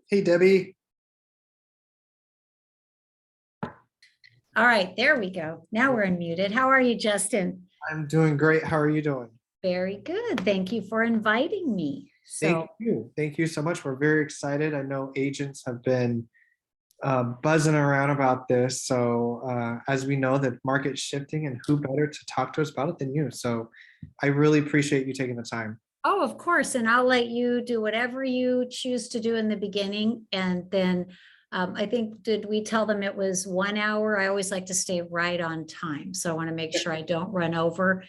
Hey, Debbie. All right, there we go. Now we're unmuted. How are you, Justin? I'm doing great. How are you doing? Very good. Thank you for inviting me. Thank you. Thank you so much. We're very excited. I know agents have been buzzing around about this. So as we know, the market's shifting, and who better to talk to us about it than you? So I really appreciate you taking the time. Oh, of course. And I'll let you do whatever you choose to do in the beginning. And then I think, did we tell them it was 1 hour? I always like to stay right on time. So I want to make sure I don't run over.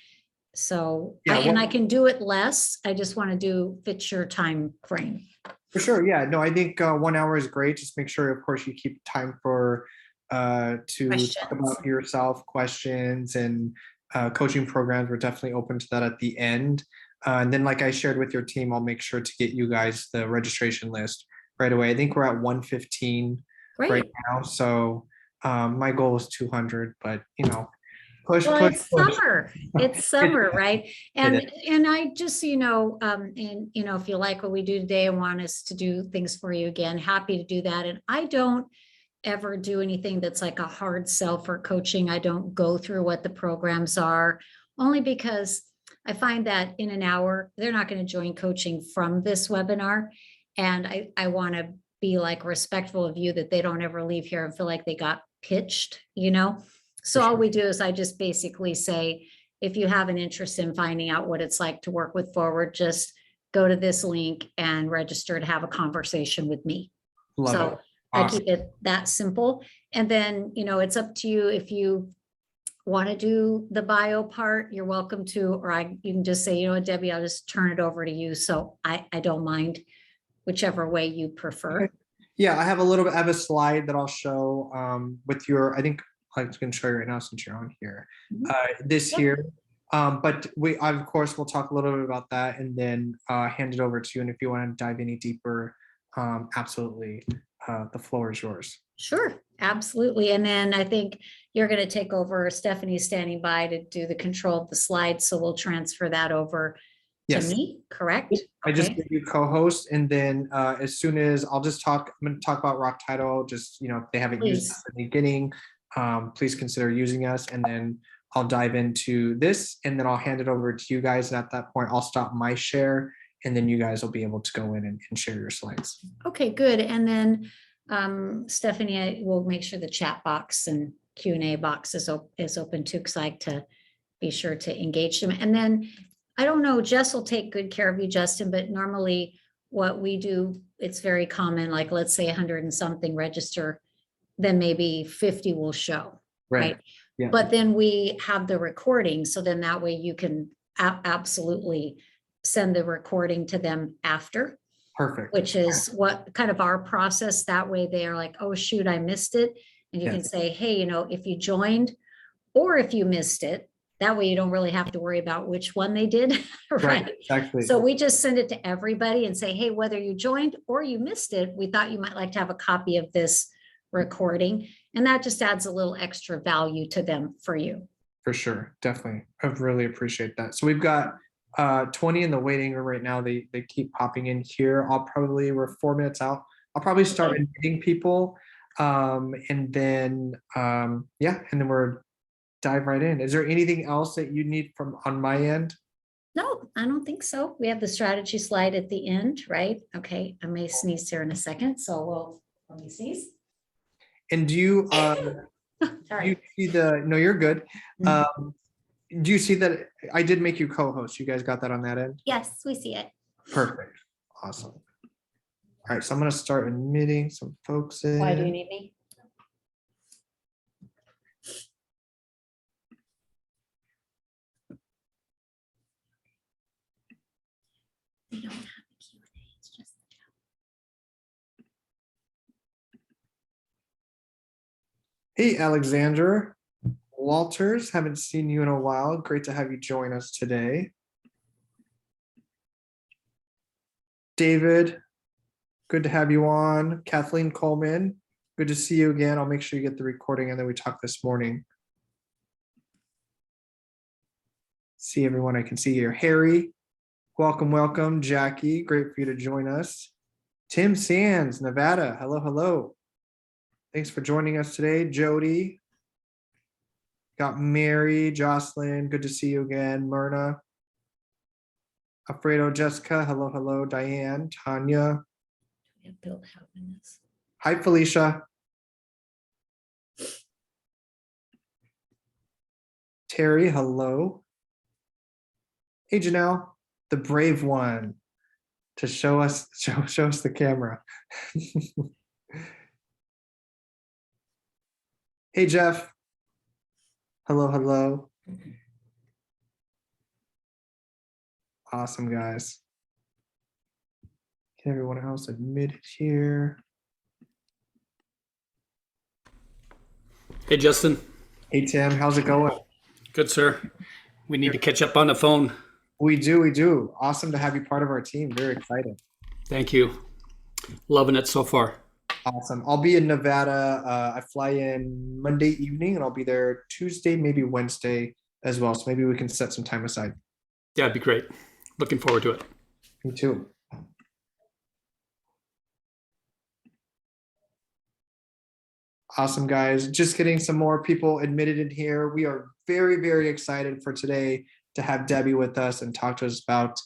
So, Yeah, and I can do it less. I just want to fit your time frame. For sure. Yeah, no, I think 1 hour is great. Just make sure, of course, you keep time for to Questions. talk about yourself, questions, and coaching programs. We're definitely open to that at the end. And then, like I shared with your team, I'll make sure to get you guys the registration list right away. I think we're at 115 Great. right now. So my goal is 200, but push. It's summer. It's summer, right? And I just, and if you like what we do today and want us to do things for you again, happy to do that. And I don't ever do anything that's like a hard sell for coaching. I don't go through what the programs are, only because I find that in an hour, they're not going to join coaching from this webinar. And I want to be like respectful of you, that they don't ever leave here and feel like they got pitched, So all we do is I just basically say, if you have an interest in finding out what it's like to work with Forward, just go to this link and register to have a conversation with me. Love so it. I keep it that simple. And then, it's up to you. If you want to do the bio part, you're welcome to, or you can just say, Debbie, I'll just turn it over to you. So I don't mind whichever way you prefer. Okay. Yeah, I have a slide that I'll show with I think I can show you right now since you're on here. Here. But of course, we'll talk a little bit about that and then hand it over to you. And if you want to dive any deeper, absolutely, the floor is yours. Sure, absolutely. And then I think you're going to take over. Stephanie's standing by to do the control of the slides. So we'll transfer that over to me, correct? I just give you co-host, and then as soon as I'm going to talk about Rock Title, just, if they haven't used us in the beginning, please consider using us, and then I'll dive into this, and then I'll hand it over to you guys. And at that point, I'll stop my share, and then you guys will be able to go in and share your slides. Okay, good. And then Stephanie, I will make sure the chat box and Q&A box is open too, because I like to be sure to engage them. And then I don't know, Jess will take good care of you, Justin, but normally what we do, it's very common, like let's say 100 and something register, then maybe 50 will show, right? Yeah. But then we have the recording. So then that way you can absolutely send the recording to them after. Perfect. Which is what kind of our process. That way they are like, oh, shoot, I missed it. And you can say, hey, if you joined or if you missed it, that way you don't really have to worry about which one they did. Right. Exactly. So we just send it to everybody and say, hey, whether you joined or you missed it, we thought you might like to have a copy of this recording. And that just adds a little extra value to them for you. For sure. Definitely. I really appreciate that. So we've got 20 in the waiting room right now. They keep popping in here. We're 4 minutes out. I'll probably start inviting people. And then we're dive right in. Is there anything else that you need from on my end? No, I don't think so. We have the strategy slide at the end, right? Okay, I may sneeze here in a second, so we'll Let me sneeze. And do you Sorry. see no, you're good. Mhm. Do you see that I did make you co-host? You guys got that on that end? Yes, we see it. Perfect. Awesome. All right, so I'm going to start admitting some folks in. Why do you need me? We don't have a Q&A, it's just the chat. Hey, Alexandra Walters, haven't seen you in a while. Great to have you join us today. David, good to have you on. Kathleen Coleman, good to see you again. I'll make sure you get the recording and then we talked this morning. See everyone I can see here. Harry, welcome, welcome. Jackie, great for you to join us. Tim Sands, Nevada, hello, hello. Thanks for joining us today. Jody, got Mary, Jocelyn, good to see you again. Myrna, Alfredo, Jessica, hello, hello. Diane, Tanya. We have Bill having this. Hi, Felicia. Terry, hello. Hey, Janelle, the brave one to show us the camera. Hey, Jeff. Hello, hello. Awesome, guys. Get everyone else admitted here. Hey, Justin. Hey, Tim, how's it going? Good, sir. We need to catch up on the phone. We do. Awesome to have you part of our team. Very excited. Thank you. Loving it so far. Awesome. I'll be in Nevada. I fly in Monday evening and I'll be there Tuesday, maybe Wednesday as well. So maybe we can set some time aside. Yeah, it'd be great. Looking forward to it. Me too. Awesome, guys. Just getting some more people admitted in here. We are very, very excited for today to have Debbie with us and talk to us about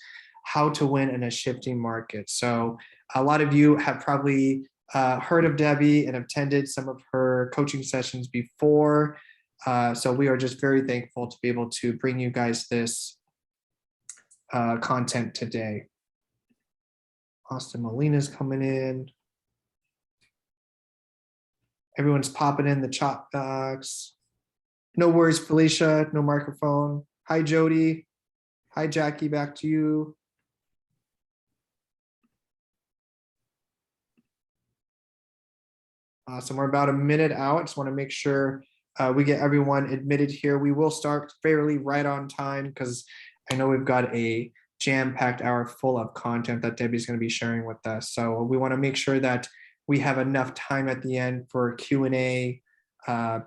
how to win in a shifting market. So a lot of you have probably heard of Debbie and attended some of her coaching sessions before. So we are just very thankful to be able to bring you guys this content today. Austin Molina's coming in. Everyone's popping in the chat box. No worries, Felicia, no microphone. Hi, Jody. Hi, Jackie, back to you. Awesome, we're about a minute out. Just want to make sure we get everyone admitted here. We will start fairly right on time because I know we've got a jam-packed hour full of content that Debbie's going to be sharing with us. So we want to make sure that we have enough time at the end for Q&A and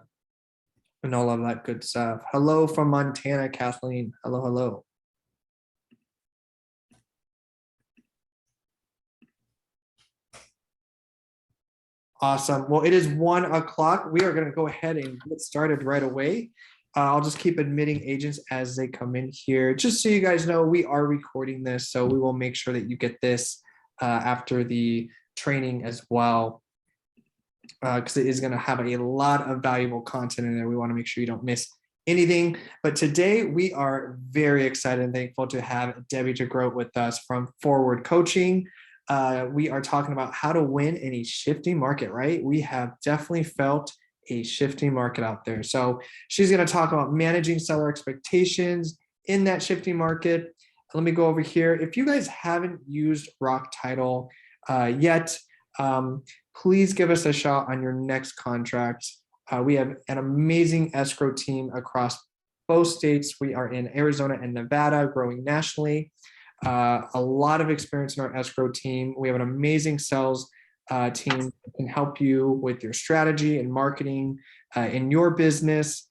all of that good stuff. Hello from Montana, Kathleen. Hello, hello. Awesome. Well, it is 1 o'clock. We are going to go ahead and get started right away. I'll just keep admitting agents as they come in here. Just so you guys know, we are recording this, so we will make sure that you get this after the training as well, because it is going to have a lot of valuable content in there. We want to make sure you don't miss anything. But today we are very excited and thankful to have Debbie Grote with us from Forward Coaching. We are talking about how to win in a shifting market, right? We have definitely felt a shifting market out there. So she's going to talk about managing seller expectations in that shifting market. Let me go over here. If you guys haven't used Rock Title yet, please give us a shot on your next contract. We have an amazing escrow team across both states. We are in Arizona and Nevada, growing nationally. A lot of experience in our escrow team. We have an amazing sales team that can help you with your strategy and marketing in your business,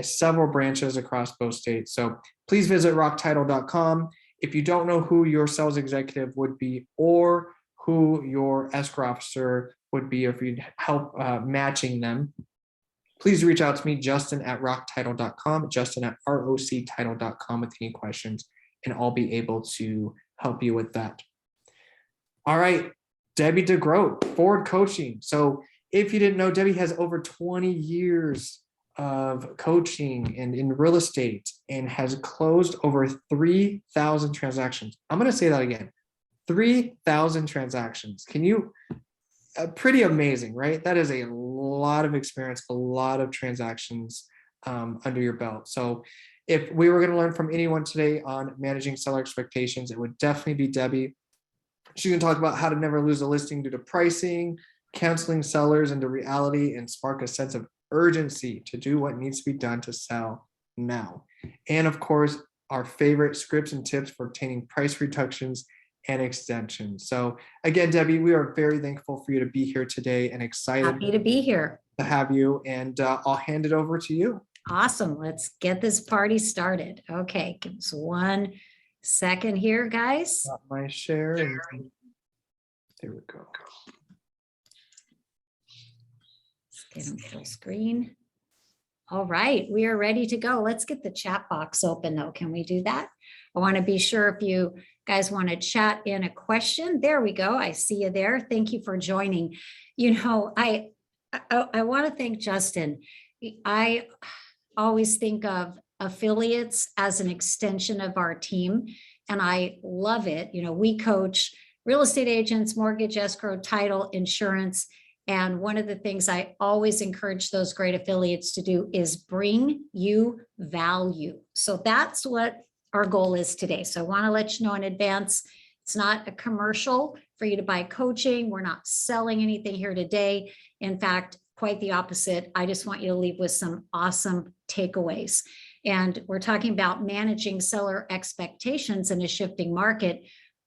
several branches across both states. So please visit rocktitle.com. If you don't know who your sales executive would be or who your escrow officer would be, or if you'd help matching them, please reach out to me, Justin at rocktitle.com, Justin at roctitle.com with any questions, and I'll be able to help you with that. All right, Debbie DeGrote, Forward Coaching. So if you didn't know, Debbie has over 20 years of coaching and in real estate and has closed over 3,000 transactions. I'm going to say that again, 3,000 transactions. Can you, pretty amazing, right? That is a lot of experience, a lot of transactions under your belt. So if we were going to learn from anyone today on managing seller expectations, it would definitely be Debbie. She can talk about how to never lose a listing due to pricing, counseling sellers into reality, and spark a sense of urgency to do what needs to be done to sell now. And of course, our favorite scripts and tips for obtaining price reductions and extensions. So again, Debbie, we are very thankful for you to be here today and excited Happy to be here. to have you. And I'll hand it over to you. Awesome. Let's get this party started. Okay, give us 1 second here, guys. Got my share. And there we go. Let's get them full screen. All right, we are ready to go. Let's get the chat box open though. Can we do that? I want to be sure if you guys want to chat in a question. There we go. I see you there. Thank you for joining. You know, I want to thank Justin. I always think of affiliates as an extension of our team, and I love it. You know, we coach real estate agents, mortgage, escrow, title, insurance. And one of the things I always encourage those great affiliates to do is bring you value. So that's what our goal is today. So I want to let you know in advance, it's not a commercial for you to buy coaching. We're not selling anything here today. In fact, quite the opposite. I just want you to leave with some awesome takeaways. And we're talking about managing seller expectations in a shifting market,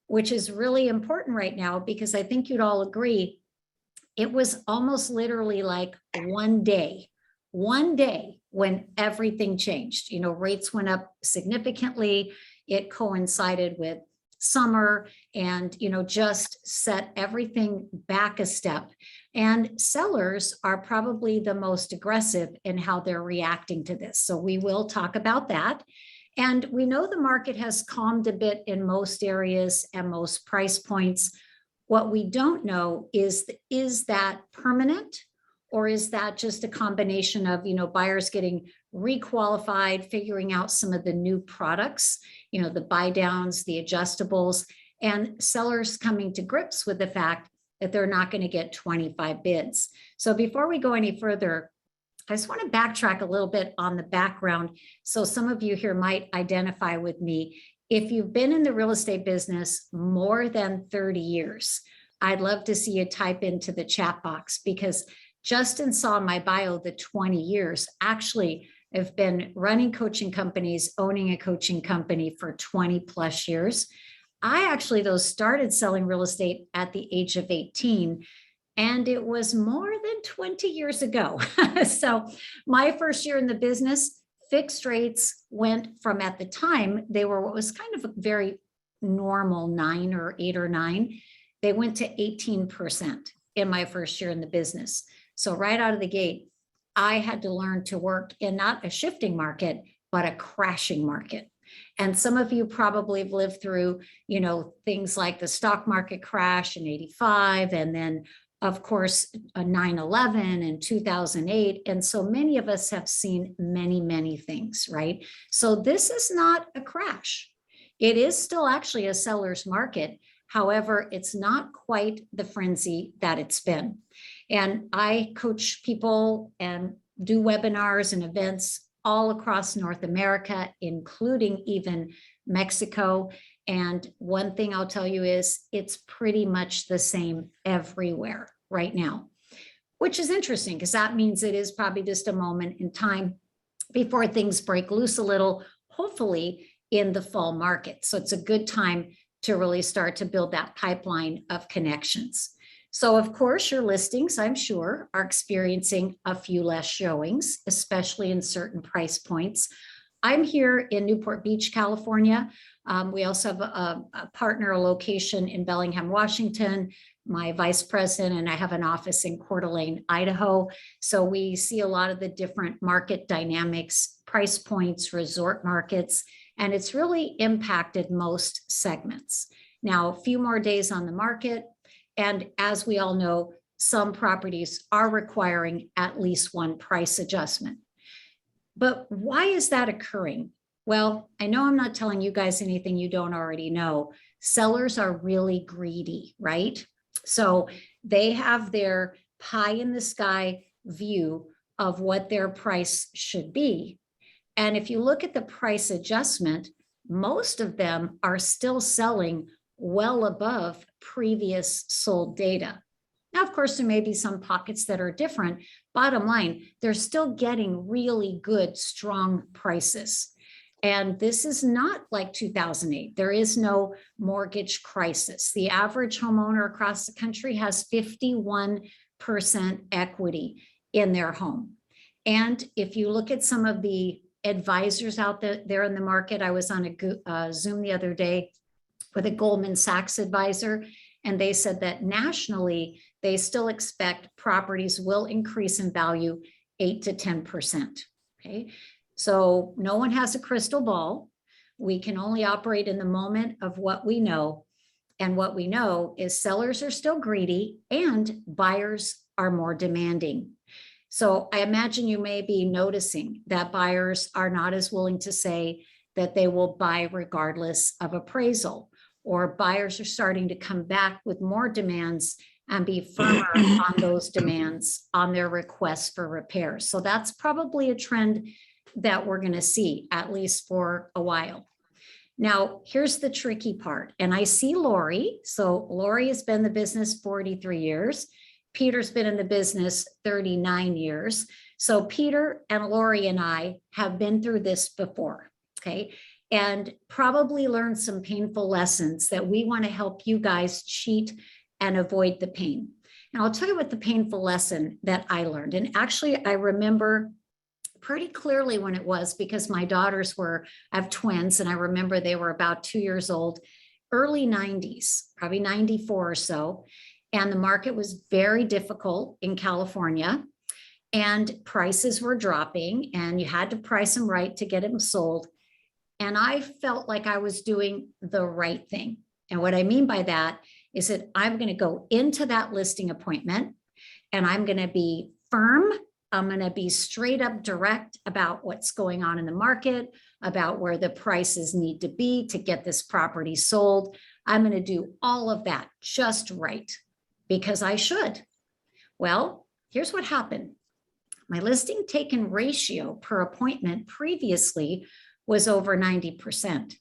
which is really important right now, because I think you'd all agree, it was almost literally like one day when everything changed. You know, rates went up significantly. It coincided with summer and, you know, just set everything back a step. And sellers are probably the most aggressive in how they're reacting to this. So we will talk about that. And we know the market has calmed a bit in most areas and most price points. What we don't know is that permanent, or is that just a combination of, you know, buyers getting requalified, figuring out some of the new products, you know, the buy downs, the adjustables, and sellers coming to grips with the fact that they're not going to get 25 bids. So before we go any further, I just want to backtrack a little bit on the background. So some of you here might identify with me. If you've been in the real estate business more than 30 years, I'd love to see you type into the chat box, because Justin saw in my bio the 20 years. Actually, I've been running coaching companies, owning a coaching company for 20 plus years. I actually, though, started selling real estate at the age of 18, and it was more than 20 years ago. So my first year in the business, fixed rates went from, at the time, they were what was kind of a very normal 9 or 8 or 9. They went to 18% in my first year in the business. So right out of the gate, I had to learn to work in not a shifting market, but a crashing market. And some of you probably have lived through, you know, things like the stock market crash in 85, and then of course, 9/11 and 2008. And so many of us have seen many, many things, right? So this is not a crash. It is still actually a seller's market. However, it's not quite the frenzy that it's been. And I coach people and do webinars and events all across North America, including even Mexico. And one thing I'll tell you is it's pretty much the same everywhere right now, which is interesting, because that means it is probably just a moment in time before things break loose a little, hopefully in the fall market. So it's a good time to really start to build that pipeline of connections. So of course, your listings, I'm sure, are experiencing a few less showings, especially in certain price points. I'm here in Newport Beach, California. We also have a partner location in Bellingham, Washington, my vice president, and I have an office in Coeur d'Alene, Idaho. So we see a lot of the different market dynamics, price points, resort markets, and it's really impacted most segments. Now, a few more days on the market, And as we all know, some properties are requiring at least one price adjustment. But why is that occurring? Well, I know I'm not telling you guys anything you don't already know. Sellers are really greedy, right? So they have their pie in the sky view of what their price should be. And if you look at the price adjustment, most of them are still selling well above previous sold data. Now, of course, there may be some pockets that are different. Bottom line, they're still getting really good, strong prices. And this is not like 2008. There is no mortgage crisis. The average homeowner across the country has 51% equity in their home. And if you look at some of the advisors out there in the market, I was on a Zoom the other day with a Goldman Sachs advisor, and they said that nationally, they still expect properties will increase in value 8 to 10%. Okay, so no one has a crystal ball. We can only operate in the moment of what we know. And what we know is sellers are still greedy and buyers are more demanding. So I imagine you may be noticing that buyers are not as willing to say that they will buy regardless of appraisal, or buyers are starting to come back with more demands and be firmer on those demands on their requests for repairs. So that's probably a trend that we're going to see, at least for a while. Now, here's the tricky part. And I see Lori. So Lori has been in the business 43 years. Peter's been in the business 39 years. So Peter and Lori and I have been through this before, okay? And probably learned some painful lessons that we want to help you guys cheat and avoid the pain. And I'll tell you what the painful lesson that I learned. And actually, I remember pretty clearly when it was, because my daughters I have twins, and I remember they were about 2 years old, early 90s, probably 94 or so. And the market was very difficult in California, and prices were dropping, and you had to price them right to get them sold. And I felt like I was doing the right thing. And what I mean by that is that I'm going to go into that listing appointment and I'm going to be firm. I'm going to be straight up direct about what's going on in the market, about where the prices need to be to get this property sold. I'm going to do all of that just right, because I should. Well, here's what happened. My listing taken ratio per appointment previously was over 90%.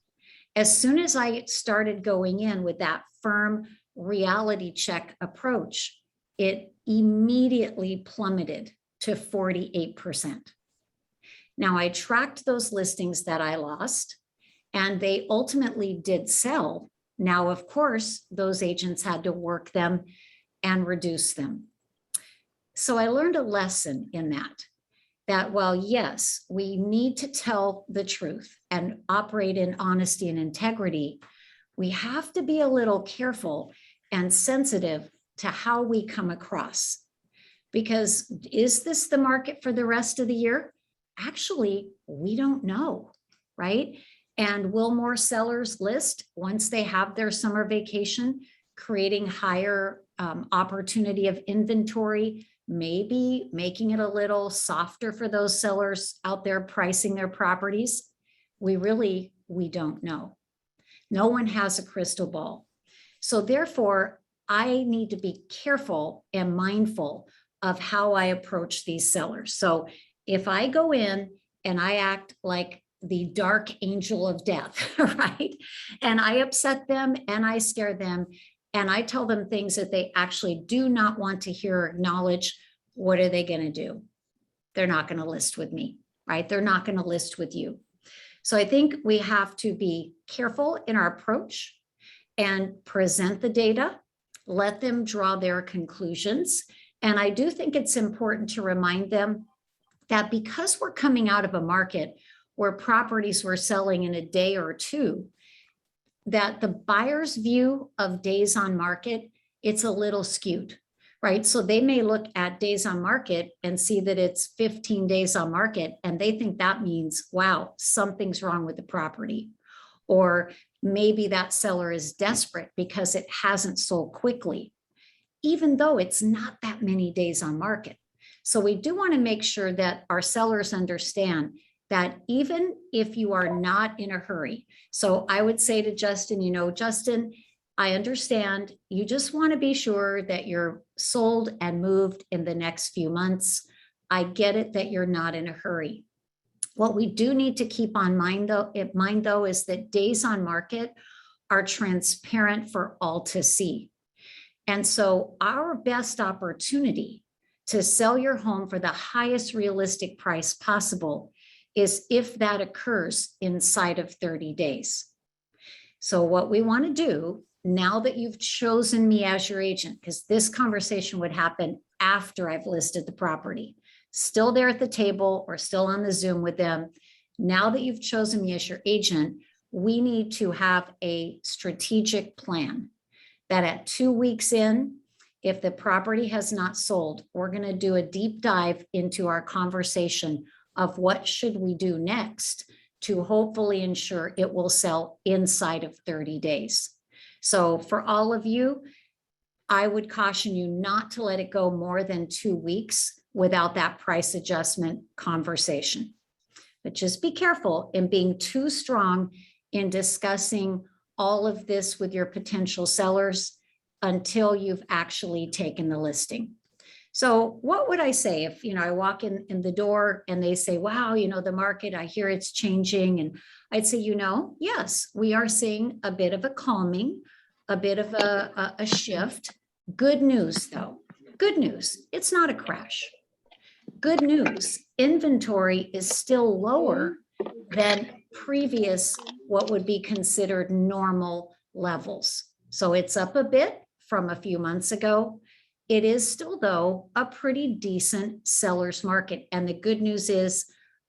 As soon as I started going in with that firm reality check approach, it immediately plummeted to 48%. Now, I tracked those listings that I lost, and they ultimately did sell. Now, of course, those agents had to work them and reduce them. So I learned a lesson in that while yes, we need to tell the truth and operate in honesty and integrity, we have to be a little careful and sensitive to how we come across. Because is this the market for the rest of the year? Actually, we don't know, right? And will more sellers list once they have their summer vacation, creating higher opportunity of inventory, maybe making it a little softer for those sellers out there pricing their properties? We don't know. No one has a crystal ball. So therefore, I need to be careful and mindful of how I approach these sellers. So if I go in and I act like the dark angel of death, right? And I upset them and I scare them and I tell them things that they actually do not want to hear or acknowledge, what are they going to do? They're not going to list with me, right? They're not going to list with you. So I think we have to be careful in our approach and present the data, let them draw their conclusions. And I do think it's important to remind them that because we're coming out of a market where properties were selling in a day or two, that the buyer's view of days on market, it's a little skewed, right? So they may look at days on market and see that it's 15 days on market, and they think that means, wow, something's wrong with the property. Or maybe that seller is desperate because it hasn't sold quickly. even though it's not that many days on market. So we do want to make sure that our sellers understand that even if you are not in a hurry. So I would say to Justin, Justin, I understand you just want to be sure that you're sold and moved in the next few months. I get it that you're not in a hurry. What we do need to keep in mind though, is that days on market are transparent for all to see. And so our best opportunity to sell your home for the highest realistic price possible is if that occurs inside of 30 days. So what we want to do now that you've chosen me as your agent, because this conversation would happen after I've listed the property, still there at the table or still on the Zoom with them. Now that you've chosen me as your agent, we need to have a strategic plan that at 2 weeks in, if the property has not sold, we're going to do a deep dive into our conversation of what should we do next to hopefully ensure it will sell inside of 30 days. So for all of you, I would caution you not to let it go more than 2 weeks without that price adjustment conversation. But just be careful in being too strong in discussing all of this with your potential sellers until you've actually taken the listing. So what would I say if, I walk in the door and they say, wow, the market, I hear it's changing. And I'd say, yes, we are seeing a bit of a calming, a bit of a shift. Good news though, good news, it's not a crash. Good news, inventory is still lower than previous, what would be considered normal levels. So it's up a bit from a few months ago. It is still, though, a pretty decent seller's market. And the good news is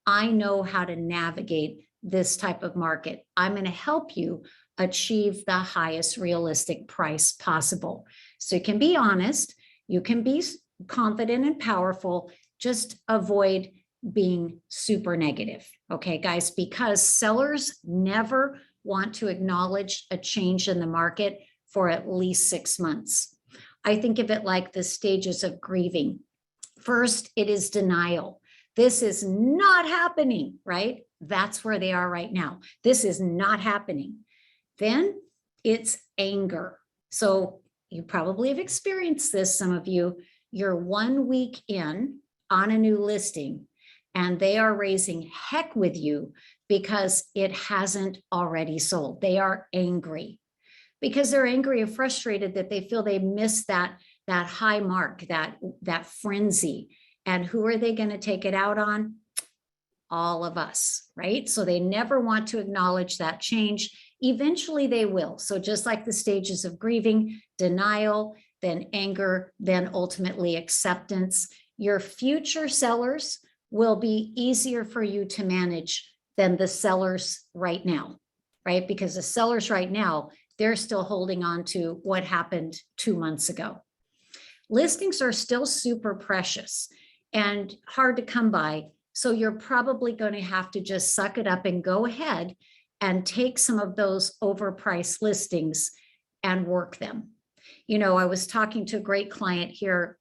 I know how to navigate this type of market. I'm going to help you achieve the highest realistic price possible. So you can be honest, you can be confident and powerful, just avoid being super negative. Okay, guys, because sellers never want to acknowledge a change in the market for at least 6 months. I think of it like the stages of grieving. First, it is denial. This is not happening, right? That's where they are right now. This is not happening. Then it's anger. So you probably have experienced this, some of you. You're 1 week in on a new listing and they are raising heck with you because it hasn't already sold. They are angry because they're angry and frustrated that they feel they missed that high mark, that frenzy. And who are they going to take it out on? All of us, right? So they never want to acknowledge that change. Eventually they will. So just like the stages of grieving, denial, then anger, then ultimately acceptance, your future sellers will be easier for you to manage than the sellers right now, right? Because the sellers right now, they're still holding on to what happened 2 months ago. Listings are still super precious and hard to come by. So you're probably going to have to just suck it up and go ahead and take some of those overpriced listings and work them. I was talking to a great client here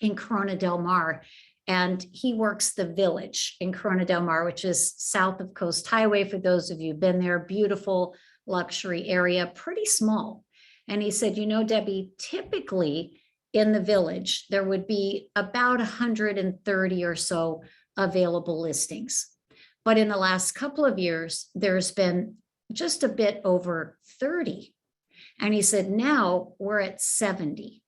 in Corona Del Mar, and he works the Village in Corona Del Mar, which is south of Coast Highway. For those of you who've been there, beautiful luxury area, pretty small. And he said, Debbie, typically in the Village, there would be about 130 or so available listings. But in the last couple of years, there's been just a bit over 30. And he said, now we're at 70.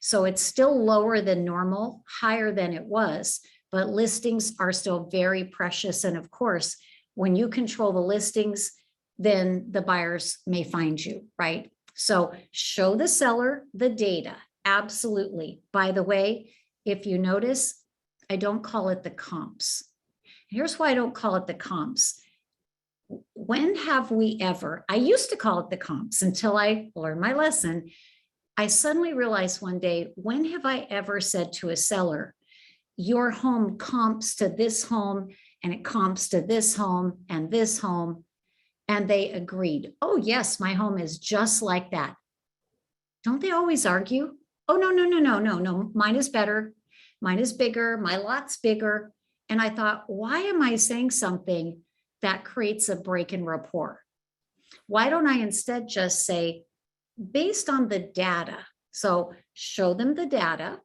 So it's still lower than normal, higher than it was, but listings are still very precious. And of course, when you control the listings, then the buyers may find you, right? So show the seller the data. Absolutely. By the way, if you notice, I don't call it the comps. Here's why I don't call it the comps. When have we ever, I used to call it the comps until I learned my lesson. I suddenly realized one day, when have I ever said to a seller, your home comps to this home and it comps to this home and this home? And they agreed, oh yes, my home is just like that. Don't they always argue? oh, no, no, no, no, no, no, mine is better. Mine is bigger, my lot's bigger. And I thought, why am I saying something that creates a break in rapport? Why don't I instead just say, based on the data? So show them the data.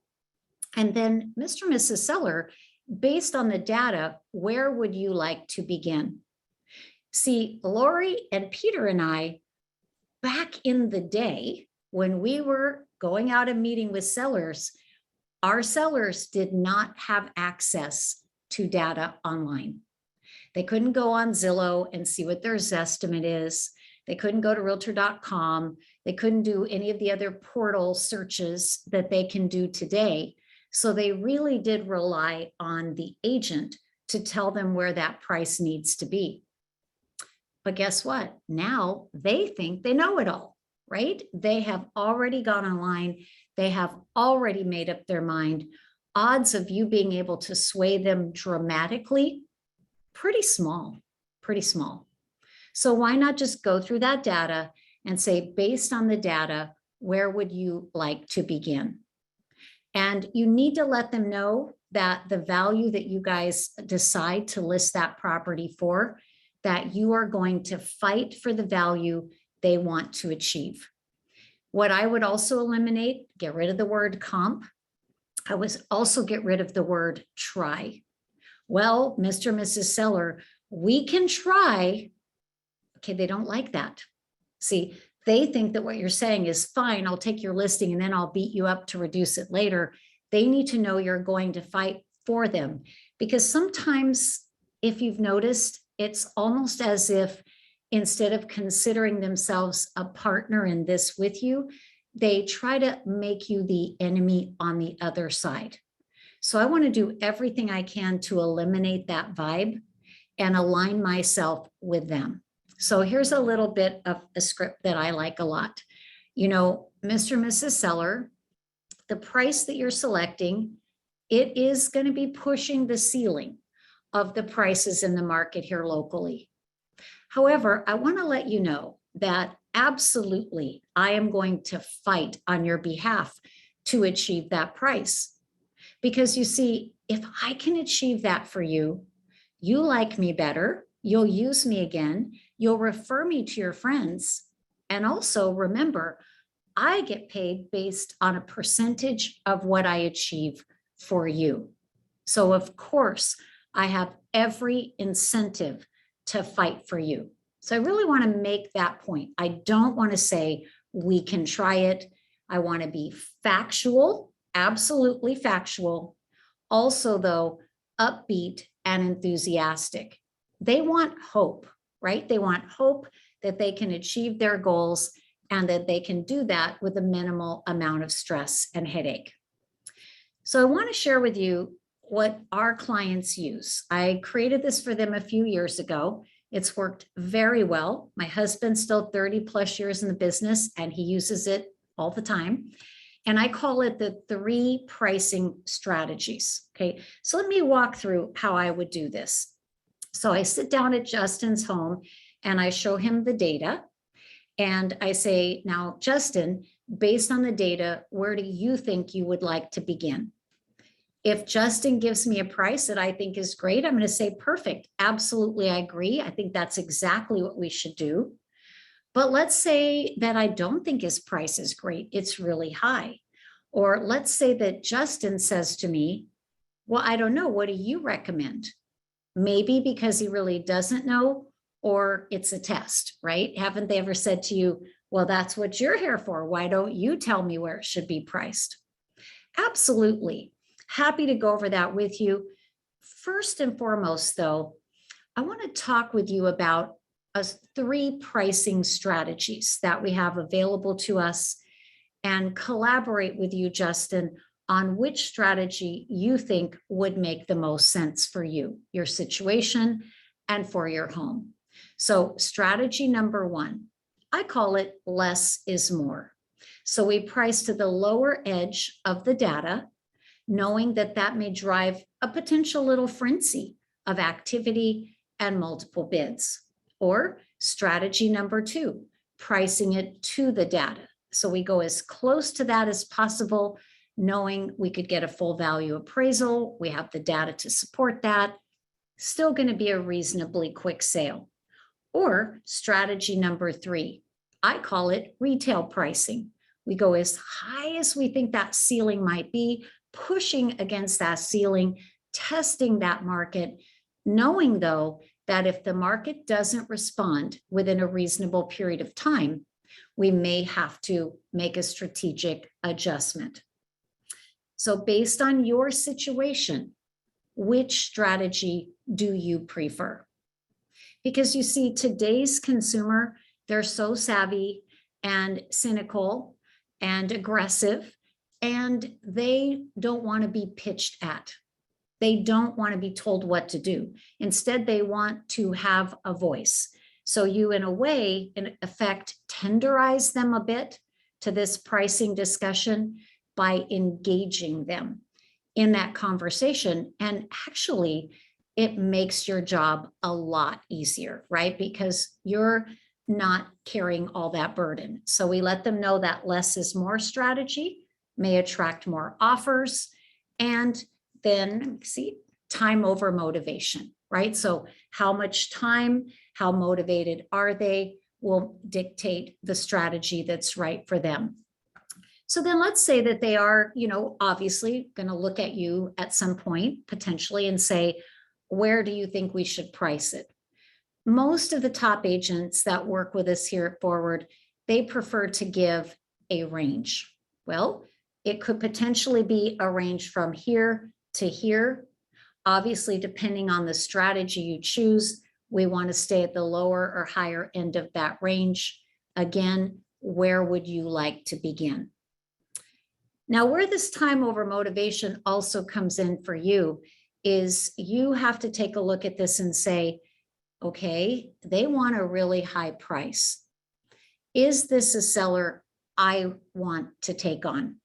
And then Mr. and Mrs. Seller, based on the data, where would you like to begin? See, Lori and Peter and I, back in the day, when we were going out and meeting with sellers, our sellers did not have access to data online. They couldn't go on Zillow and see what their Zestimate is. They couldn't go to realtor.com. They couldn't do any of the other portal searches that they can do today. So they really did rely on the agent to tell them where that price needs to be. But guess what? Now they think they know it all, right? They have already gone online. They have already made up their mind. Odds of you being able to sway them dramatically, pretty small, pretty small. So why not just go through that data and say, based on the data, where would you like to begin? And you need to let them know that the value that you guys decide to list that property for, that you are going to fight for the value they want to achieve. What I would also eliminate, get rid of the word comp. I would also get rid of the word try. Well, Mr. and Mrs. Seller, we can try. Okay, they don't like that. See, they think that what you're saying is fine, I'll take your listing and then I'll beat you up to reduce it later. They need to know you're going to fight for them, because sometimes, if you've noticed, it's almost as if instead of considering themselves a partner in this with you, they try to make you the enemy on the other side. So I want to do everything I can to eliminate that vibe and align myself with them. So here's a little bit of a script that I like a lot. You know, Mr. and Mrs. Seller, the price that you're selecting, it is going to be pushing the ceiling of the prices in the market here locally. However, I want to let you know that absolutely I am going to fight on your behalf to achieve that price. Because you see, if I can achieve that for you, you like me better, you'll use me again, you'll refer me to your friends. And also remember, I get paid based on a percentage of what I achieve for you. So of course, I have every incentive to fight for you. So I really want to make that point. I don't want to say we can try it. I want to be factual, absolutely factual. Also, though, upbeat and enthusiastic. They want hope, right? They want hope that they can achieve their goals and that they can do that with a minimal amount of stress and headache. So I want to share with you what our clients use. I created this for them a few years ago. It's worked very well. My husband's still 30 plus years in the business and he uses it all the time. And I call it the 3 pricing strategies. Okay, so let me walk through how I would do this. So I sit down at Justin's home and I show him the data. And I say, now, Justin, based on the data, where do you think you would like to begin? If Justin gives me a price that I think is great, I'm going to say, perfect. Absolutely, I agree. I think that's exactly what we should do. But let's say that I don't think his price is great. It's really high. Or let's say that Justin says to me, well, I don't know. What do you recommend? Maybe because he really doesn't know, or it's a test, right? Haven't they ever said to you, well, that's what you're here for. Why don't you tell me where it should be priced? Absolutely. Happy to go over that with you. First and foremost, though, I want to talk with you about 3 pricing strategies that we have available to us and collaborate with you, Justin, on which strategy you think would make the most sense for you, your situation, and for your home. So strategy number 1, I call it less is more. So we price to the lower edge of the data, knowing that that may drive a potential little frenzy of activity and multiple bids. Or strategy number 2, pricing it to the data. So we go as close to that as possible, knowing we could get a full value appraisal. We have the data to support that. Still going to be a reasonably quick sale. Or strategy number 3, I call it retail pricing. We go as high as we think that ceiling might be, pushing against that ceiling, testing that market, knowing though that if the market doesn't respond within a reasonable period of time, we may have to make a strategic adjustment. So based on your situation, which strategy do you prefer? Because you see, today's consumer, they're so savvy and cynical and aggressive, and they don't want to be pitched at. They don't want to be told what to do. Instead, they want to have a voice. So you, in a way, in effect, tenderize them a bit to this pricing discussion by engaging them in that conversation. And actually, it makes your job a lot easier, right? Because you're not carrying all that burden. So we let them know that less is more strategy may attract more offers. And then see, time over motivation, right? So how much time, how motivated are they, will dictate the strategy that's right for them. So then let's say that they are, obviously going to look at you at some point potentially and say, where do you think we should price it? Most of the top agents that work with us here at Forward, they prefer to give a range. Well, it could potentially be a range from here to here. Obviously, depending on the strategy you choose, we want to stay at the lower or higher end of that range. Again, where would you like to begin? Now, where this time over motivation also comes in for you is you have to take a look at this and say, okay, they want a really high price. Is this a seller I want to take on?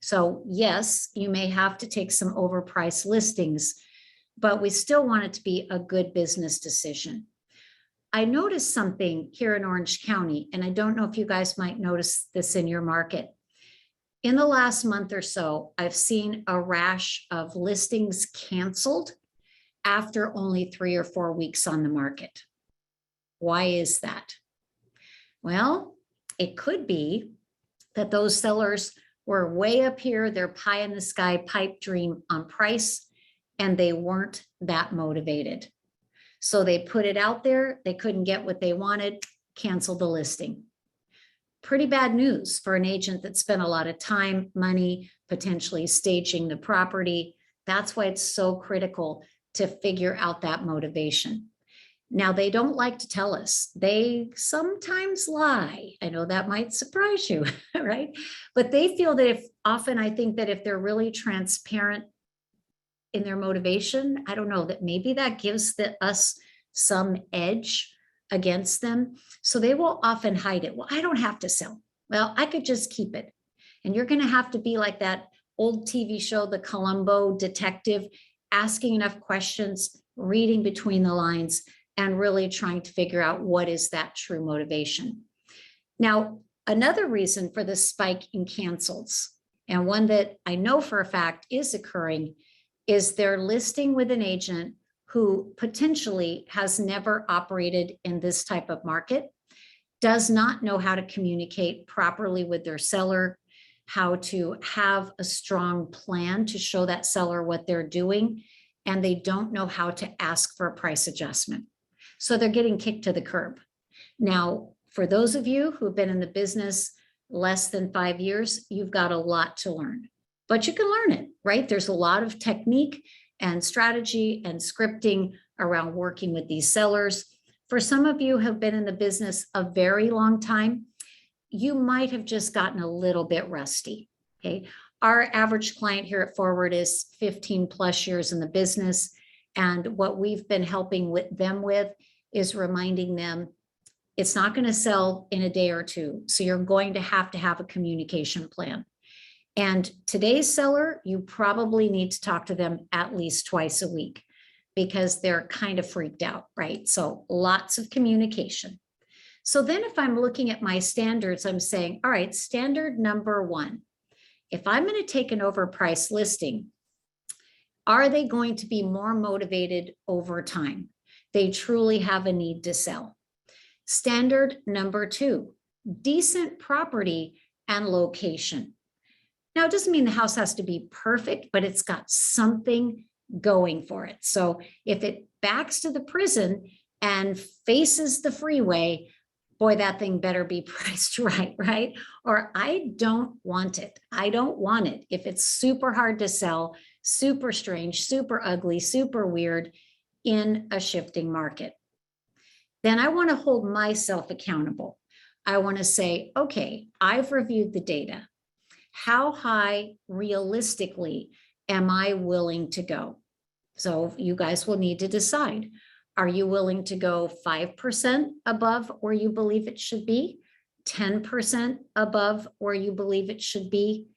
So yes, you may have to take some overpriced listings, but we still want it to be a good business decision. I noticed something here in Orange County, and I don't know if you guys might notice this in your market. In the last month or so, I've seen a rash of listings canceled after only 3 or 4 weeks on the market. Why is that? Well, it could be that those sellers were way up here, their pie in the sky pipe dream on price, and they weren't that motivated. So they put it out there, they couldn't get what they wanted, canceled the listing. Pretty bad news for an agent that spent a lot of time, money, potentially staging the property. That's why it's so critical to figure out that motivation. Now, they don't like to tell us. They sometimes lie. I know that might surprise you, right? But they feel that I think that if they're really transparent in their motivation, I don't know, that maybe that gives us some edge against them. So they will often hide it. Well, I don't have to sell. Well, I could just keep it. And you're going to have to be like that old TV show, The Columbo Detective, asking enough questions, reading between the lines, and really trying to figure out what is that true motivation. Now, another reason for the spike in cancels, and one that I know for a fact is occurring, is they're listing with an agent who potentially has never operated in this type of market, does not know how to communicate properly with their seller, how to have a strong plan to show that seller what they're doing, and they don't know how to ask for a price adjustment. So they're getting kicked to the curb. Now, for those of you who've been in the business less than 5 years, you've got a lot to learn, but you can learn it, right? There's a lot of technique and strategy and scripting around working with these sellers. For some of you who have been in the business a very long time, you might have just gotten a little bit rusty, okay? Our average client here at Forward is 15 plus years in the business. And what we've been helping them with is reminding them it's not going to sell in a day or two. So you're going to have a communication plan. And today's seller, you probably need to talk to them at least twice a week because they're kind of freaked out, right? So lots of communication. So then if I'm looking at my standards, I'm saying, all right, standard number one, if I'm going to take an overpriced listing, are they going to be more motivated over time? They truly have a need to sell. Standard number two, decent property and location. Now, it doesn't mean the house has to be perfect, but it's got something going for it. So if it backs to the prison and faces the freeway, boy, that thing better be priced right, right? Or I don't want it. I don't want it. If it's super hard to sell, super strange, super ugly, super weird in a shifting market, then I want to hold myself accountable. I want to say, okay, I've reviewed the data. How high realistically am I willing to go? So you guys will need to decide. Are you willing to go 5% above where you believe it should be? 10% above where you believe it should be?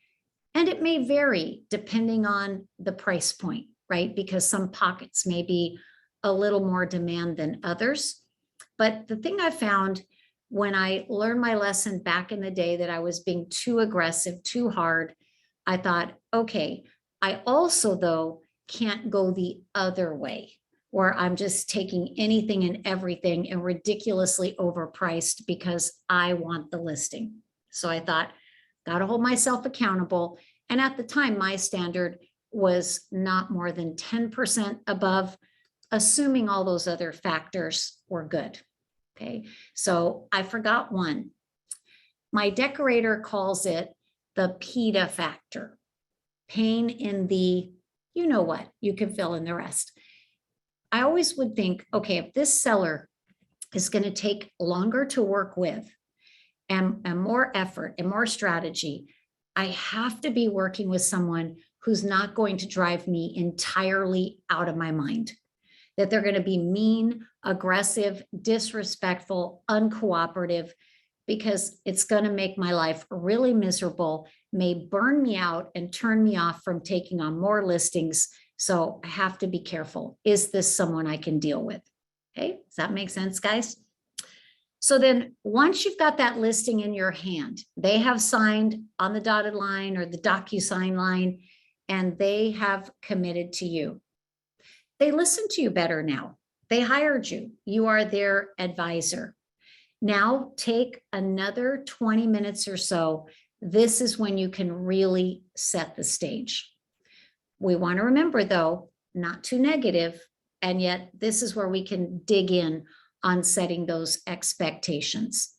And it may vary depending on the price point, right? Because some pockets may be a little more demand than others. But the thing I found when I learned my lesson back in the day that I was being too aggressive, too hard, I thought, okay, I also, though, can't go the other way where I'm just taking anything and everything and ridiculously overpriced because I want the listing. So I thought, got to hold myself accountable. And at the time, my standard was not more than 10% above, assuming all those other factors were good. Okay, so I forgot one. My decorator calls it the PETA factor, pain in the, you know what, you can fill in the rest. I always would think, okay, if this seller is going to take longer to work with and more effort and more strategy, I have to be working with someone who's not going to drive me entirely out of my mind, that they're going to be mean, aggressive, disrespectful, uncooperative, because it's going to make my life really miserable, may burn me out and turn me off from taking on more listings. So I have to be careful. Is this someone I can deal with? Okay, does that make sense, guys? So then once you've got that listing in your hand, they have signed on the dotted line or the DocuSign line, and they have committed to you. They listen to you better now. They hired you. You are their advisor. Now take another 20 minutes or so. This is when you can really set the stage. We want to remember, though, not too negative, and yet this is where we can dig in on setting those expectations.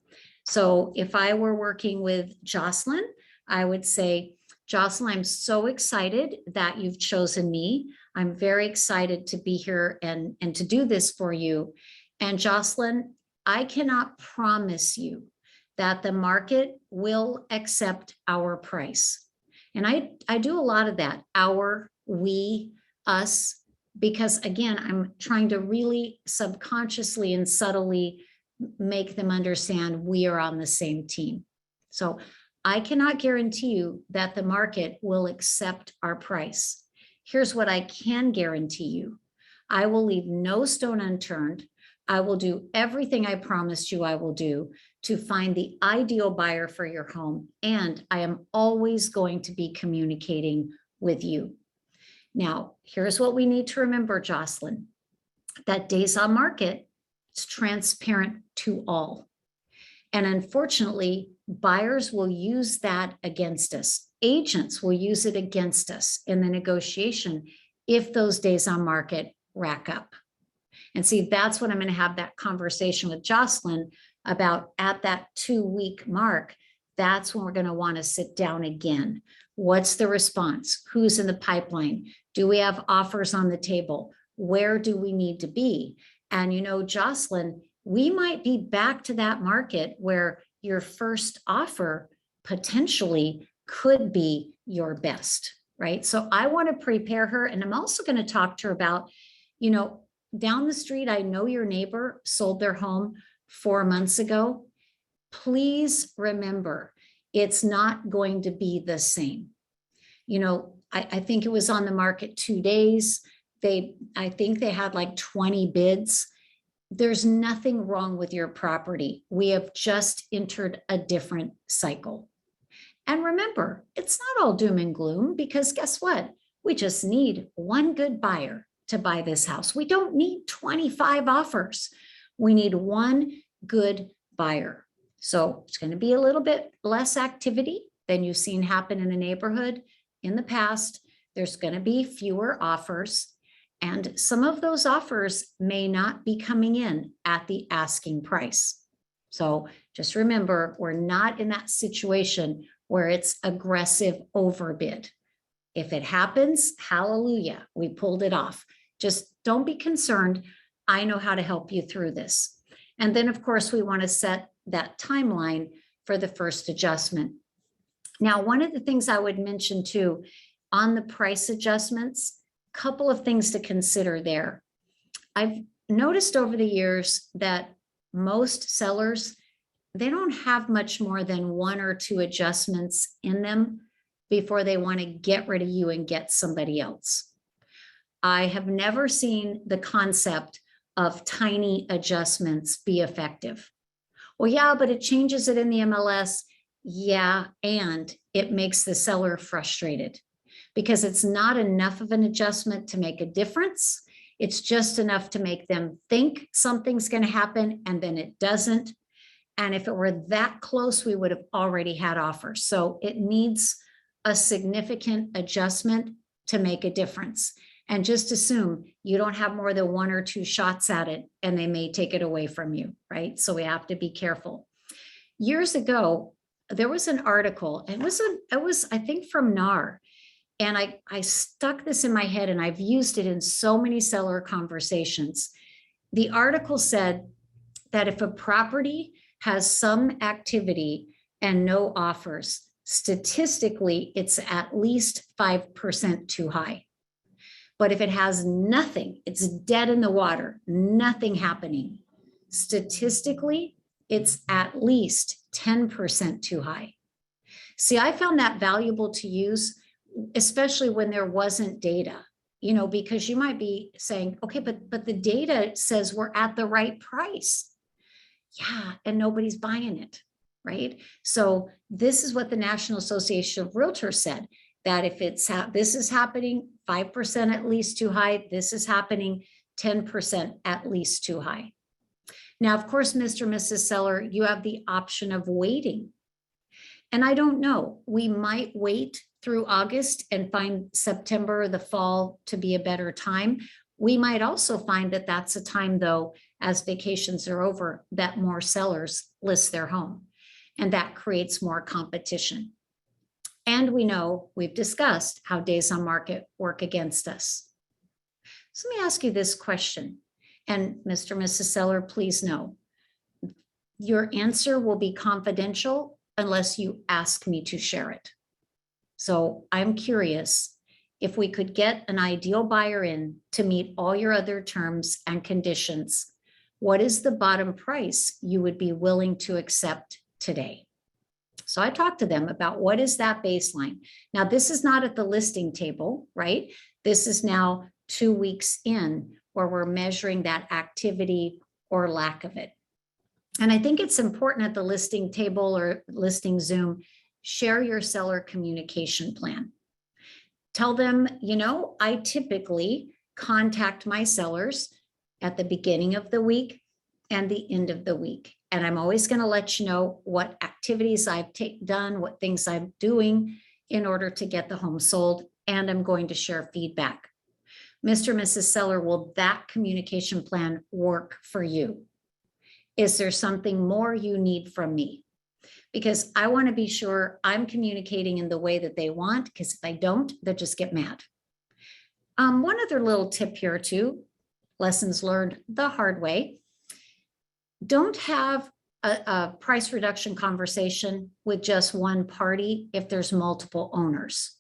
So if I were working with Jocelyn, I would say, Jocelyn, I'm so excited that you've chosen me. I'm very excited to be here and to do this for you. And Jocelyn, I cannot promise you that the market will accept our price. And I do a lot of that, our, we, us, because again, I'm trying to really subconsciously and subtly make them understand we are on the same team. So I cannot guarantee you that the market will accept our price. Here's what I can guarantee you. I will leave no stone unturned. I will do everything I promised you I will do to find the ideal buyer for your home. And I am always going to be communicating with you. Now, here's what we need to remember, Jocelyn, that days on market is transparent to all. And unfortunately, buyers will use that against us. Agents will use it against us in the negotiation if those days on market rack up. And see, that's what I'm going to have that conversation with Jocelyn about at that 2-week mark. That's when we're going to want to sit down again. What's the response? Who's in the pipeline? Do we have offers on the table? Where do we need to be? And you know, Jocelyn, we might be back to that market where your first offer potentially could be your best, right? So I want to prepare her. And I'm also going to talk to her about, you know, down the street, I know your neighbor sold their home 4 months ago. Please remember, it's not going to be the same. You know, I think it was on the market 2 days. I think they had like 20 bids. there's nothing wrong with your property. We have just entered a different cycle. And remember, it's not all doom and gloom, because guess what? We just need one good buyer to buy this house. We don't need 25 offers. We need one good buyer. So it's going to be a little bit less activity than you've seen happen in the neighborhood in the past. There's going to be fewer offers. And some of those offers may not be coming in at the asking price. So just remember, we're not in that situation where it's aggressive overbid. If it happens, hallelujah, we pulled it off. Just don't be concerned. I know how to help you through this. And then, of course, we want to set that timeline for the first adjustment. Now, one of the things I would mention too, on the price adjustments, couple of things to consider there. I've noticed over the years that most sellers, they don't have much more than 1 or 2 adjustments in them before they want to get rid of you and get somebody else. I have never seen the concept of tiny adjustments be effective. Well, yeah, but it changes it in the MLS. Yeah, and it makes the seller frustrated because it's not enough of an adjustment to make a difference. It's just enough to make them think something's going to happen and then it doesn't. And if it were that close, we would have already had offers. So it needs a significant adjustment to make a difference. And just assume you don't have more than 1 or 2 shots at it and they may take it away from you, right? So we have to be careful. Years ago, there was an article, it was I think from NAR, and I stuck this in my head and I've used it in so many seller conversations. The article said that if a property has some activity and no offers, statistically, it's at least 5% too high. But if it has nothing, it's dead in the water, nothing happening, statistically, it's at least 10% too high. See, I found that valuable to use, especially when there wasn't data, because you might be saying, okay, but the data says we're at the right price. Yeah, and nobody's buying it, right? So this is what the National Association of Realtors said, that if this is happening 5% at least too high, this is happening 10% at least too high. Now, of course, Mr. and Mrs. Seller, you have the option of waiting. And I don't know, we might wait through August and find September, the fall, to be a better time. We might also find that that's a time, though, as vacations are over, that more sellers list their home, and that creates more competition. And we know, we've discussed how days on market work against us. So let me ask you this question, and Mr. and Mrs. Seller, please know, your answer will be confidential unless you ask me to share it. So I'm curious if we could get an ideal buyer in to meet all your other terms and conditions, what is the bottom price you would be willing to accept today? So I talked to them about what is that baseline. Now, this is not at the listing table, right? This is now 2 weeks in where we're measuring that activity or lack of it. And I think it's important at the listing table or listing Zoom, share your seller communication plan. Tell them, I typically contact my sellers at the beginning of the week and the end of the week. And I'm always going to let you know what activities I've done, what things I'm doing in order to get the home sold. And I'm going to share feedback. Mr. and Mrs. Seller, will that communication plan work for you? Is there something more you need from me? Because I want to be sure I'm communicating in the way that they want, because if I don't, they'll just get mad. One other little tip here too, lessons learned the hard way. Don't have a price reduction conversation with just one party if there's multiple owners,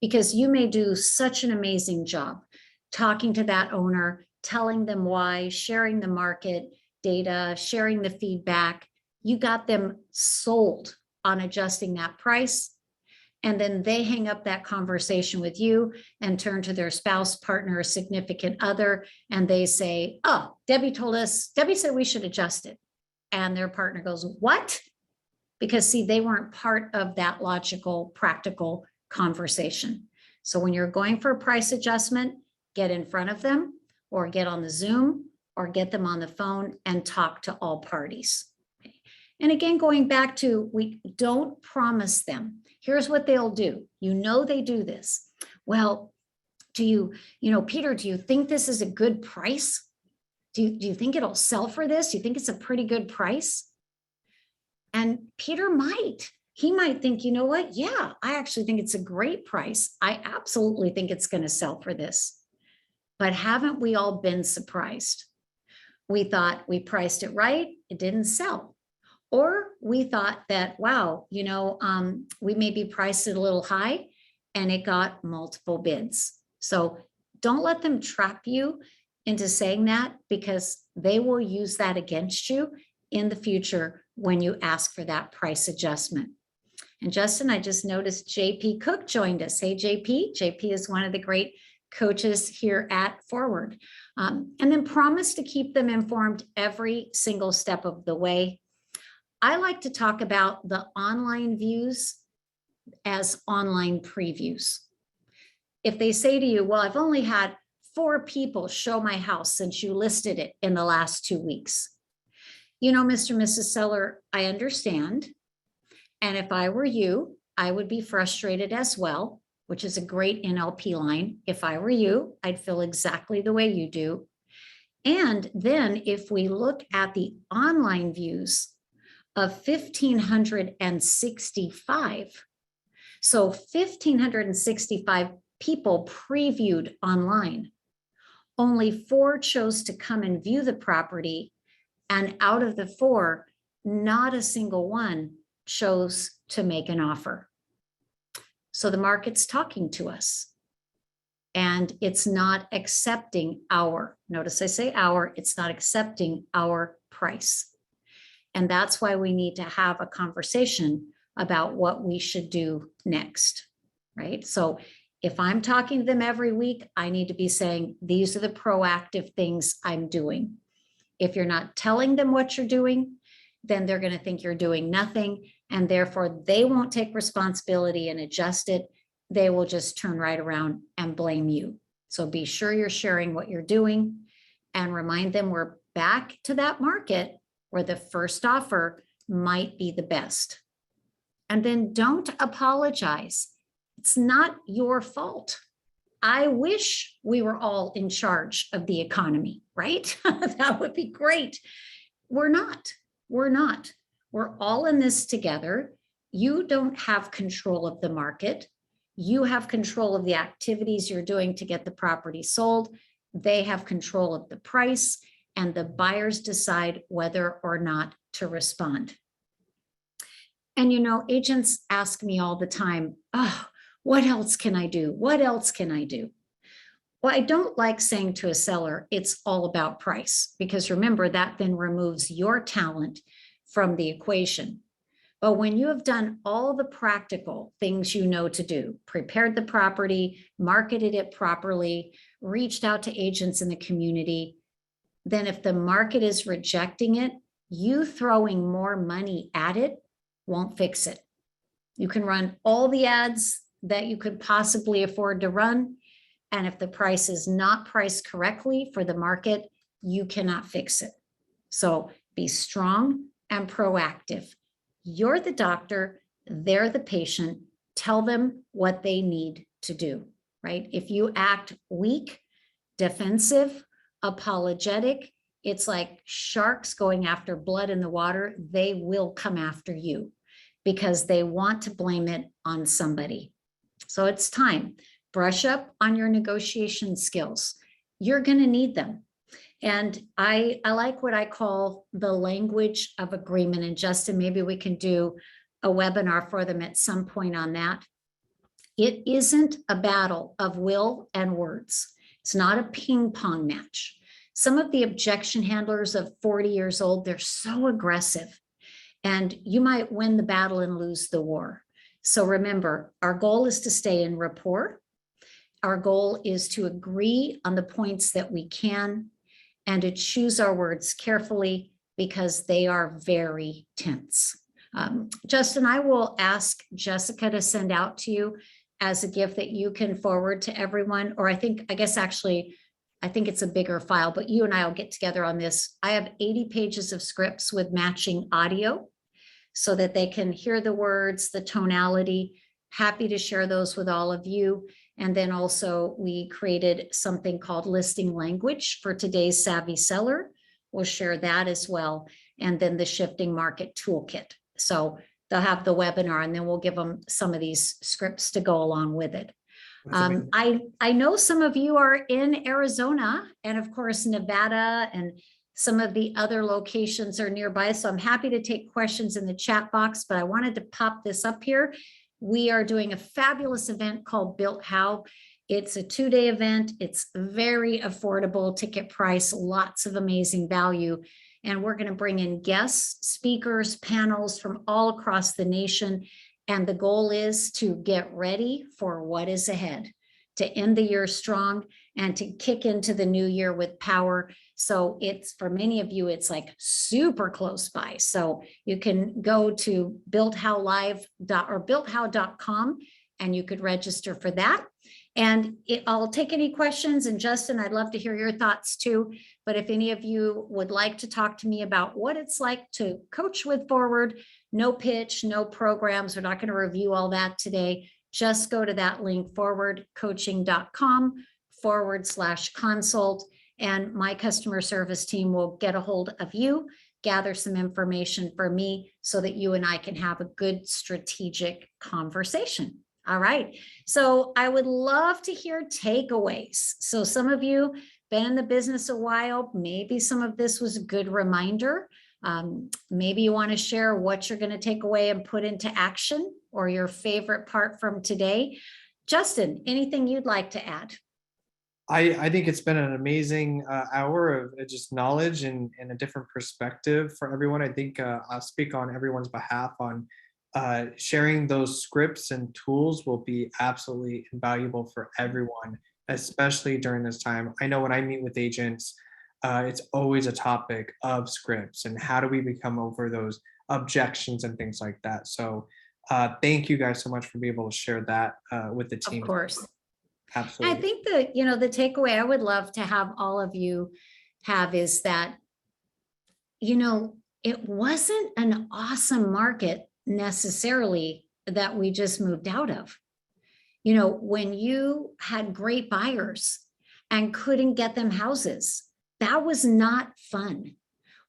because you may do such an amazing job talking to that owner, telling them why, sharing the market data, sharing the feedback. You got them sold on adjusting that price. And then they hang up that conversation with you and turn to their spouse, partner, or significant other. And they say, oh, Debbie said we should adjust it. And their partner goes, what? Because see, they weren't part of that logical, practical conversation. So when you're going for a price adjustment, get in front of them or get on the Zoom or get them on the phone and talk to all parties. And again, going back to, we don't promise them. Here's what they'll do. You know, they do this. Well, Peter, do you think this is a good price? Do you think it'll sell for this? Do you think it's a pretty good price? And Peter he might think, you know what? Yeah, I actually think it's a great price. I absolutely think it's going to sell for this. But haven't we all been surprised? We thought we priced it right. It didn't sell. Or we thought that, wow, we maybe priced it a little high and it got multiple bids. So don't let them trap you into saying that, because they will use that against you in the future when you ask for that price adjustment. And Justin, I just noticed JP Cook joined us. Hey, JP. JP is one of the great coaches here at Forward. And then promise to keep them informed every single step of the way. I like to talk about the online views as online previews. If they say to you, well, I've only had 4 people show my house since you listed it in the last 2 weeks. Mr. and Mrs. Seller, I understand. And if I were you, I would be frustrated as well, which is a great NLP line. If I were you, I'd feel exactly the way you do. And then if we look at the online views of 1,565, so 1,565 people previewed online, only 4 chose to come and view the property. And out of the 4, not a single one chose to make an offer. So the market's talking to us and it's not accepting notice I say it's not accepting our price. And that's why we need to have a conversation about what we should do next, right? So if I'm talking to them every week, I need to be saying, these are the proactive things I'm doing. If you're not telling them what you're doing, then they're going to think you're doing nothing, and therefore they won't take responsibility and adjust it. They will just turn right around and blame you. So be sure you're sharing what you're doing and remind them we're back to that market where the first offer might be the best. And then don't apologize. It's not your fault. I wish we were all in charge of the economy, right? That would be great. We're not. We're all in this together. You don't have control of the market. You have control of the activities you're doing to get the property sold. They have control of the price, and the buyers decide whether or not to respond. And agents ask me all the time, oh, what else can I do? What else can I do? Well, I don't like saying to a seller, it's all about price, because remember, that then removes your talent from the equation. But when you have done all the practical things you know to do, prepared the property, marketed it properly, reached out to agents in the community, then if the market is rejecting it, you throwing more money at it won't fix it. You can run all the ads that you could possibly afford to run. And if the price is not priced correctly for the market, you cannot fix it. So be strong and proactive. You're the doctor, they're the patient. Tell them what they need to do, right? If you act weak, defensive, apologetic, it's like sharks going after blood in the water. They will come after you because they want to blame it on somebody. So it's time. Brush up on your negotiation skills. You're going to need them. And I like what I call the language of agreement. And Justin, maybe we can do a webinar for them at some point on that. It isn't a battle of will and words. It's not a ping pong match. Some of the objection handlers of 40 years old, they're so aggressive. And you might win the battle and lose the war. So remember, our goal is to stay in rapport. Our goal is to agree on the points that we can and to choose our words carefully because they are very tense. Justin, I will ask Jessica to send out to you as a gift that you can forward to everyone, or I think it's a bigger file, but you and I will get together on this. I have 80 pages of scripts with matching audio so that they can hear the words, the tonality. Happy to share those with all of you. And then also we created something called listing language for today's savvy seller. We'll share that as well. And then the shifting market toolkit. So they'll have the webinar and then we'll give them some of these scripts to go along with it. I know some of you are in Arizona and of course, Nevada and some of the other locations are nearby. So I'm happy to take questions in the chat box, but I wanted to pop this up here. We are doing a fabulous event called Built How. It's a 2-day event. It's very affordable ticket price, lots of amazing value. And we're going to bring in guests, speakers, panels from all across the nation. And the goal is to get ready for what is ahead, to end the year strong and to kick into the new year with power. So it's, for many of you, it's like super close by. So you can go to builthow.com and you could register for that. And I'll take any questions. And Justin, I'd love to hear your thoughts too. But if any of you would like to talk to me about what it's like to coach with Forward, no pitch, no programs, we're not going to review all that today. Just go to that link, forwardcoaching.com/consult. And my customer service team will get a hold of you, gather some information for me so that you and I can have a good strategic conversation. All right. So I would love to hear takeaways. So some of you been in the business a while, maybe some of this was a good reminder. Maybe you want to share what you're going to take away and put into action or your favorite part from today. Justin, anything you'd like to add? I think it's been an amazing hour of just knowledge and a different perspective for everyone. I think I'll speak on everyone's behalf on sharing those scripts and tools will be absolutely invaluable for everyone, especially during this time. I know when I meet with agents, it's always a topic of scripts and how do we become over those objections and things like that. So thank you guys so much for being able to share that with the team. Of course. Absolutely. I think that, the takeaway I would love to have all of you have is that, it wasn't an awesome market necessarily that we just moved out of. When you had great buyers and couldn't get them houses, that was not fun.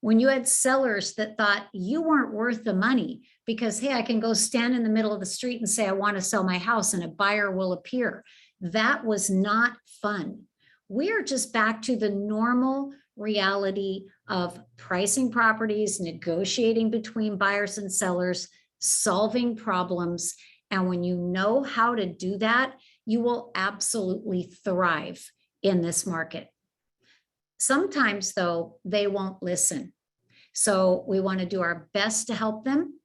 When you had sellers that thought you weren't worth the money because, hey, I can go stand in the middle of the street and say, I want to sell my house and a buyer will appear. That was not fun. We are just back to the normal reality of pricing properties, negotiating between buyers and sellers, solving problems. And when you know how to do that, you will absolutely thrive in this market. Sometimes, though, they won't listen. So we want to do our best to help them,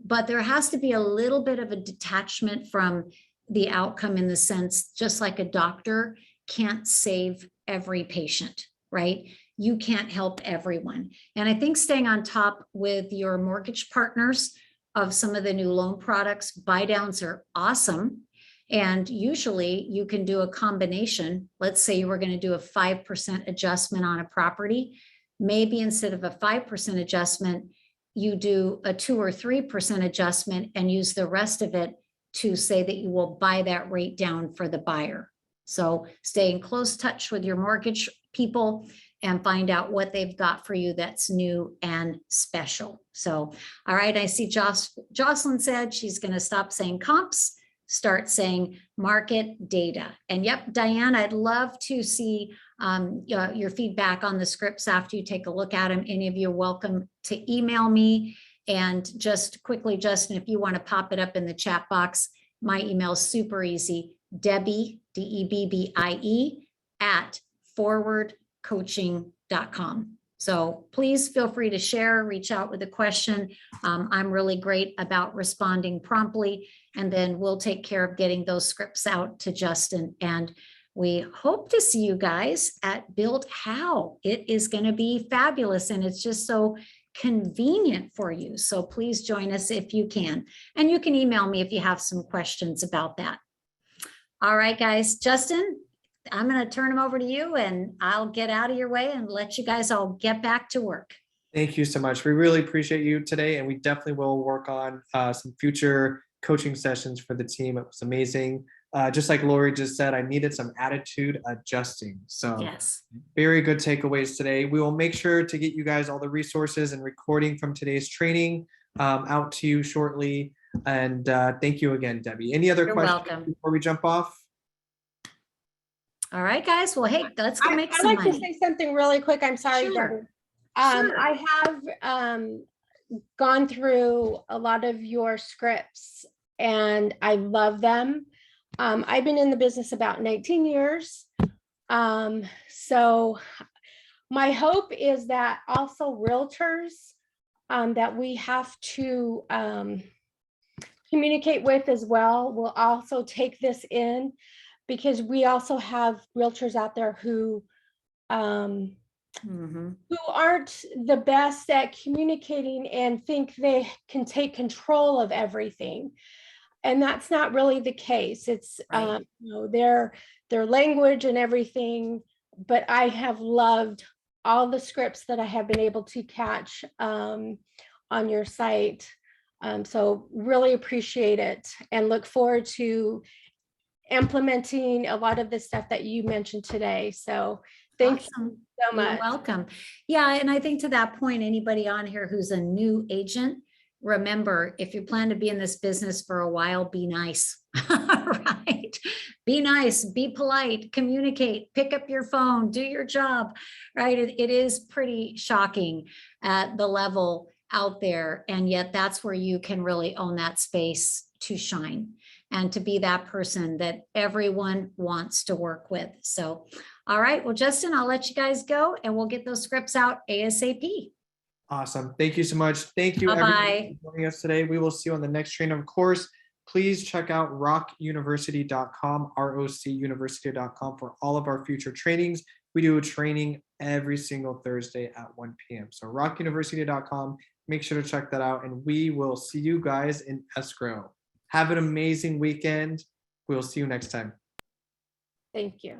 but there has to be a little bit of a detachment from the outcome in the sense, just like a doctor can't save every patient, right? You can't help everyone. And I think staying on top with your mortgage partners of some of the new loan products, buy downs are awesome. And usually you can do a combination. Let's say you were going to do a 5% adjustment on a property. Maybe instead of a 5% adjustment, you do a 2 or 3% adjustment and use the rest of it to say that you will buy that rate down for the buyer. So stay in close touch with your mortgage people and find out what they've got for you that's new and special. So, all right, I see Jocelyn said she's going to stop saying comps, start saying market data. And yep, Diane, I'd love to see your feedback on the scripts after you take a look at them. Any of you are welcome to email me. And just quickly, Justin, if you want to pop it up in the chat box, my email is super easy, Debbie, DEBBIE @ forwardcoaching.com. So please feel free to share, reach out with a question. I'm really great about responding promptly, and then we'll take care of getting those scripts out to Justin. And we hope to see you guys at Build How. It is going to be fabulous, and it's just so convenient for you. So please join us if you can. And you can email me if you have some questions about that. All right, guys. Justin, I'm going to turn them over to you, and I'll get out of your way and let you guys all get back to work. Thank you so much. We really appreciate you today, and we definitely will work on some future coaching sessions for the team. It was amazing. Just like Lori just said, I needed some attitude adjusting. So Yes. very good takeaways today. We will make sure to get you guys all the resources and recording from today's training out to you shortly. And thank you again, Debbie. Any other You're questions welcome. before we jump off? All right, guys. Well, hey, let's go make I'd some like to money. say something really quick. I'm sorry, Sure. Debbie. Sure. I have gone through a lot of your scripts and I love them. I've been in the business about 19 years. So my hope is that also realtors that we have to communicate with as well will also take this in, because we also have realtors out there who aren't the best at communicating and think they can take control of everything. And that's not really the case. It's Right. their language and everything. But I have loved all the scripts that I have been able to catch on your site. So really appreciate it and look forward to implementing a lot of the stuff that you mentioned today. So thanks Awesome. so You're much. welcome. Yeah, and I think to that point, anybody on here who's a new agent, remember, if you plan to be in this business for a while, be nice, right? Be nice, be polite, communicate, pick up your phone, do your job, right? It is pretty shocking at the level out there. And yet that's where you can really own that space to shine and to be that person that everyone wants to work with. So, all right, well, Justin, I'll let you guys go and we'll get those scripts out ASAP. Awesome. Thank you so much. Thank you Bye-bye. everybody for joining us today. We will see you on the next training. Of course, please check out rockuniversity.com, rocuniversity.com for all of our future trainings. We do a training every single Thursday at 1 p.m. So rockuniversity.com, make sure to check that out, and we will see you guys in escrow. Have an amazing weekend. We'll see you next time. Thank you.